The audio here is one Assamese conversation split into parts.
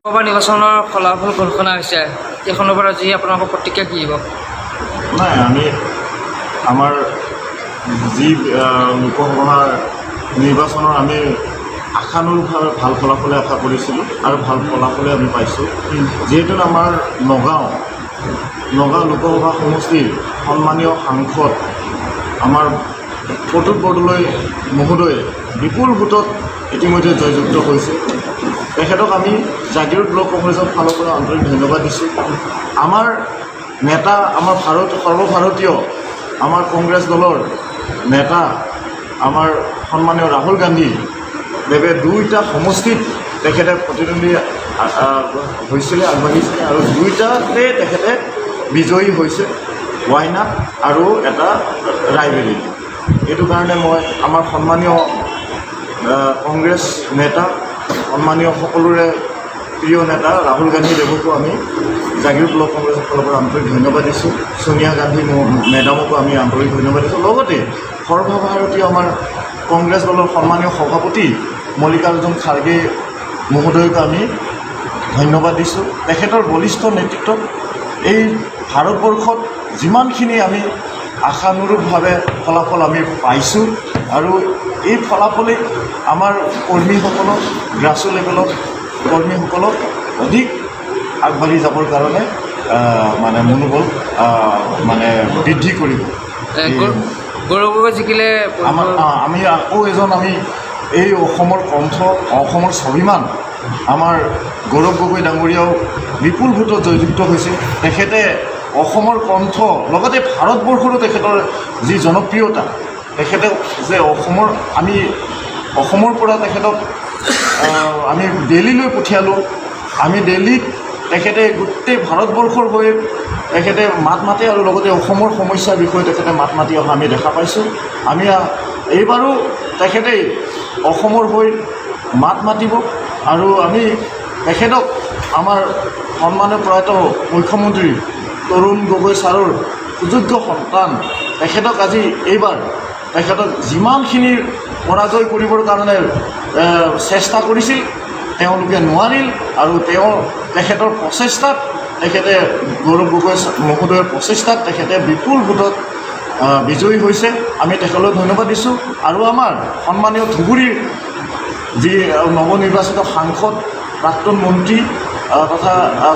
লোকসভা নিৰ্বাচনৰ ফলাফল ঘোষণা হৈছে এইখনৰ পৰা আজি আপোনালোকৰ প্ৰতিক্ৰিয়া কি দিব? নাই, আমি আমাৰ যি লোকসভা নিৰ্বাচনৰ আমি আশানুৰূপভাৱে ভাল ফলাফলে আশা কৰিছিলোঁ আৰু ভাল ফলাফলে আমি পাইছোঁ। যিহেতু আমাৰ নগাঁও লোকসভা সমষ্টিৰ সন্মানীয় সাংসদ আমাৰ প্ৰতুল বৰদলৈ মহোদয়ে বিপুল ভোটত ইতিমধ্যে জয়যুক্ত হৈছে। তেখেতক আমি জাগিৰোড ব্লক কংগ্ৰেছৰ ফালৰ পৰা আন্তৰিক ধন্যবাদ দিছোঁ। আমাৰ নেতা, আমাৰ সৰ্বভাৰতীয় আমাৰ কংগ্ৰেছ দলৰ নেতা আমাৰ সন্মানীয় ৰাহুল গান্ধী দেৱে দুইটা সমষ্টিত তেখেতে প্ৰতিদ্বন্দ্বী হৈছিলে, আগবাঢ়িছিলে আৰু দুইটাতে তেখেতে বিজয়ী হৈছে, ৱাইনাট আৰু এটা ৰায়বেৰিত। এইটো কাৰণে মই আমাৰ সন্মানীয় কংগ্ৰেছ নেতা, সন্মানীয় সকলোৰে প্ৰিয় নেতা ৰাহুল গান্ধী দেৱকো আমি জাগিৰোড ব্লক কংগ্ৰেছৰ ফালৰ পৰা আন্তৰিক ধন্যবাদ দিছোঁ। ছোনিয়া গান্ধী মেডামকো আমি আন্তৰিক ধন্যবাদ দিছোঁ। লগতে সৰ্বভাৰতীয় আমাৰ কংগ্ৰেছ দলৰ সন্মানীয় সভাপতি মল্লিকাৰ্জুন খাৰ্গে মহোদয়কো আমি ধন্যবাদ দিছোঁ। তেখেতৰ বলিষ্ঠ নেতৃত্বত এই ভাৰতবৰ্ষত যিমানখিনি আমি আশানুৰূপভাৱে ফলাফল আমি পাইছোঁ আৰু এই ফলাফলে আমাৰ কৰ্মীসকলক গ্ৰাছৰুট লেভেলত কৰ্মীসকলক অধিক আগবাঢ়ি যাবৰ কাৰণে মানে মনোবল মানে বৃদ্ধি কৰিব। গৌৰৱ গগৈ জিকিলে আমি আকৌ এজন আমি এই অসমৰ কণ্ঠ, অসমৰ স্বাভিমান আমাৰ গৌৰৱ গগৈ ডাঙৰীয়াও বিপুল ভোটত জয়যুক্ত হৈছে। তেখেতে অসমৰ কণ্ঠ, লগতে ভাৰতবৰ্ষৰো তেখেতৰ যি জনপ্ৰিয়তা, তেখেতে যে আমি অসমৰ পৰা তেখেতক আমি দিল্লীলৈ পঠিয়ালোঁ। আমি দিল্লীত তেখেতে গোটেই ভাৰতবৰ্ষৰ হৈ তেখেতে মাত মাতে আৰু লগতে অসমৰ সমস্যাৰ বিষয়ে তেখেতে মাত মাতি অহা আমি দেখা পাইছোঁ। আমি এইবাৰো তেখেতেই অসমৰ হৈ মাত মাতিব আৰু আমি তেখেতক আমাৰ সন্মানীয় প্ৰয়াত মুখ্যমন্ত্ৰী তৰুণ গগৈ ছাৰৰ সুযোগ্য সন্তান, তেখেতক আজি এইবাৰ তেখেতক যিমানখিনি পৰাজয় কৰিবৰ কাৰণে চেষ্টা কৰিছিল তেওঁলোকে নোৱাৰিল আৰু তেখেতৰ প্ৰচেষ্টাত তেখেতে গৌৰৱ গগৈ মহোদয়ৰ প্ৰচেষ্টাত তেখেতে বিপুল ভোটত বিজয়ী হৈছে। আমি তেখেতলৈ ধন্যবাদ দিছোঁ। আৰু আমাৰ সন্মানীয় ধুবুৰীৰ যি নৱনিৰ্বাচিত সাংসদ, প্ৰাক্তন মন্ত্ৰী তথা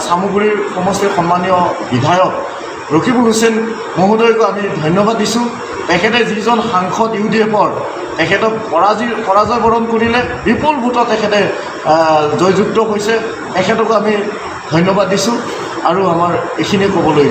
চামগুৰিৰ সমষ্টিৰ সন্মানীয় বিধায়ক ৰকিবুল হুছেইন মহোদয়কো আমি ধন্যবাদ দিছোঁ। তেখেতে যিজন সাংসদ UDFৰ তেখেতক পৰাজয় বৰণ কৰিলে, বিপুল ভোটত তেখেতে জয়যুক্ত হৈছে। তেখেতকো আমি ধন্যবাদ দিছোঁ আৰু আমাৰ এইখিনিয়ে ক'বলৈ